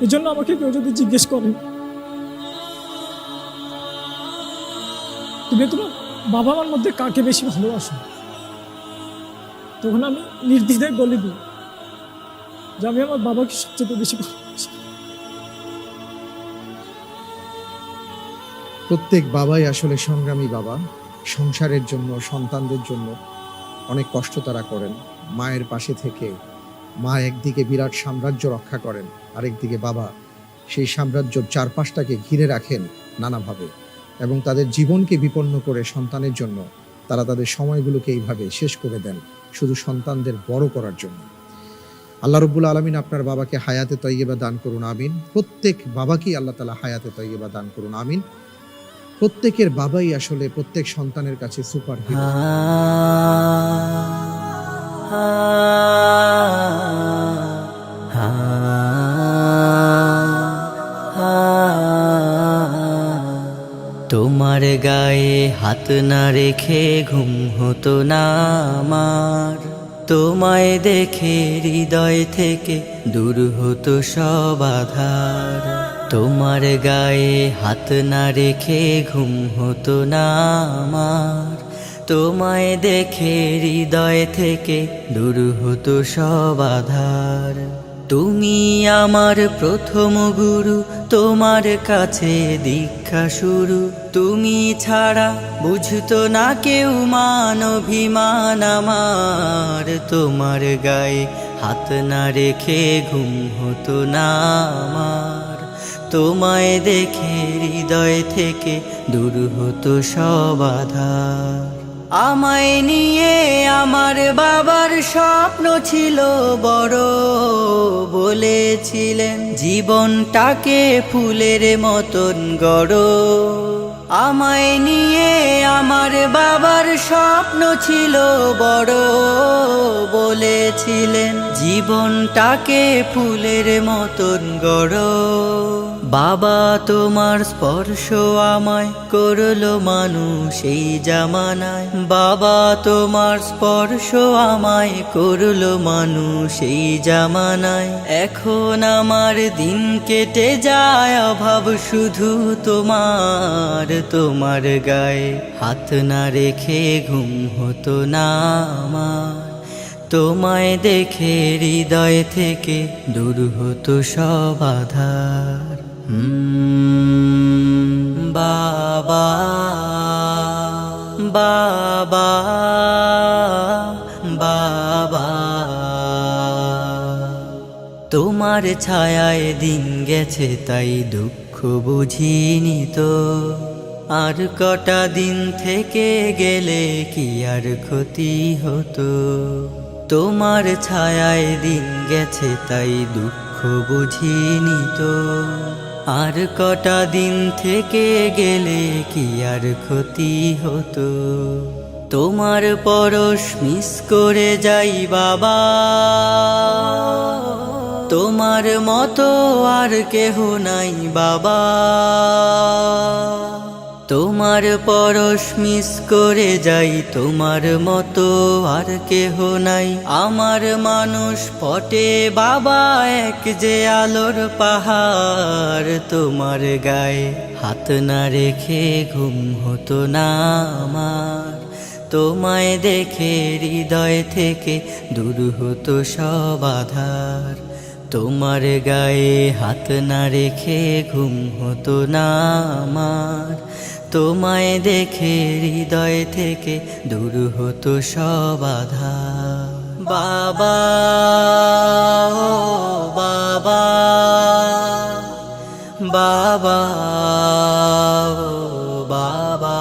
এই জন্য আমাকে কেউ যদি জিজ্ঞেস করে তুমি তোমার বাবা মার মধ্যে কাকে বেশি ভালোবাসো, তখন আমি নির্দ্বিধায় বলে দিই যে আমি আমার বাবাকে সবচেয়ে বেশি ভালোবাসি। প্রত্যেক বাবাই আসলে সংগ্রামী বাবা। সংসারের জন্য, সন্তানদের জন্য অনেক কষ্ট তারা করেন। মায়ের পাশে থেকে মা একদিকে বিরাট সাম্রাজ্য রক্ষা করেন, আরেকদিকে বাবা সেই সাম্রাজ্যর চারপাশটাকে ঘিরে রাখেন নানাভাবে, এবং তাদের জীবনকে বিপন্ন করে সন্তানের জন্য তারা তাদের সময়গুলোকে এইভাবে শেষ করে দেন শুধু সন্তানদের বড় করার জন্য। আল্লাহ রব্বুল আলামিন আপনার বাবাকে হায়াতে তয়্যিবা দান করুন, আমিন। প্রত্যেক বাবাকেই আল্লাহ তাআলা হায়াতে তয়্যিবা দান করুন, আমিন। প্রত্যেকের বাবাই আসলে প্রত্যেক সন্তানের কাছে সুপার হিরো। তোমার গায়ে হাত না রেখে ঘুম হতো না আমার, তোমায় দেখে হৃদয় থেকে দূর হতো সব আধার। তোমার গায়ে হাত না রেখে ঘুম হতো না আমার, তোমায় দেখে হৃদয় থেকে দূর হতো সব আধার। তুমি আমার প্রথম গুরু, তোমার কাছে দীক্ষা শুরু। তুমি ছাড়া বুঝতো না কেউ মান অভিমান আমার, তোমার গায়ে হাত না রেখে ঘুম হতো না আমার, তোমায় দেখে হৃদয় থেকে দূর হতো সব আধার। আমায় নিয়ে আমার বাবার স্বপ্ন ছিল বড়, বলেছিলেন জীবনটাকে ফুলের মতন গড়ো। আমায় নিয়ে আমার বাবার স্বপ্ন ছিল বড়, বলেছিলেন জীবনটাকে ফুলের মতন গড়ো। বাবা তোমার স্পর্শ আমায় করলো মানুষ এই জামানায়, বাবা তোমার স্পর্শ আমায় করলো মানুষ এই জামানায়। এখন আমার দিন কেটে যায় অভাব শুধু তোমার, তোমার গায়ে হাত না রেখে ঘুম হতো না আমার, তোমায় দেখে হৃদয় থেকে দূর হতো সব আধার। বাবা বাবা বাবা, তোমার ছায়ায় দিন গেছে তাই দুঃখ বুঝিনি তো, আর কটা দিন থেকে গেলে কি আর ক্ষতি হতো। তোমার ছায়ায় দিন গেছে তাই দুঃখ বুঝিনি তো, আর কটা দিন থেকে গেলে কি আর ক্ষতি হতো। তোমার পরশ মিস করে যাই বাবা, তোমার মতো আর কেহ নাই বাবা। তোমার পরশ মিস করে যাই, তোমার মতো আর কেহ নাই আমার মানুষ পটে বাবা, এক যে আলোর পাহাড়। তোমার গায়ে হাত না রেখে ঘুম হতো না আমার, তোমায় দেখে হৃদয় থেকে দূর হতো সব আধার। তোমার গায়ে হাত না রেখে ঘুম হতো না আমার, তোমায় দেখে হৃদয় থেকে দূর হতো সব আধার। বাবা ও বাবা, বাবা ও বাবা।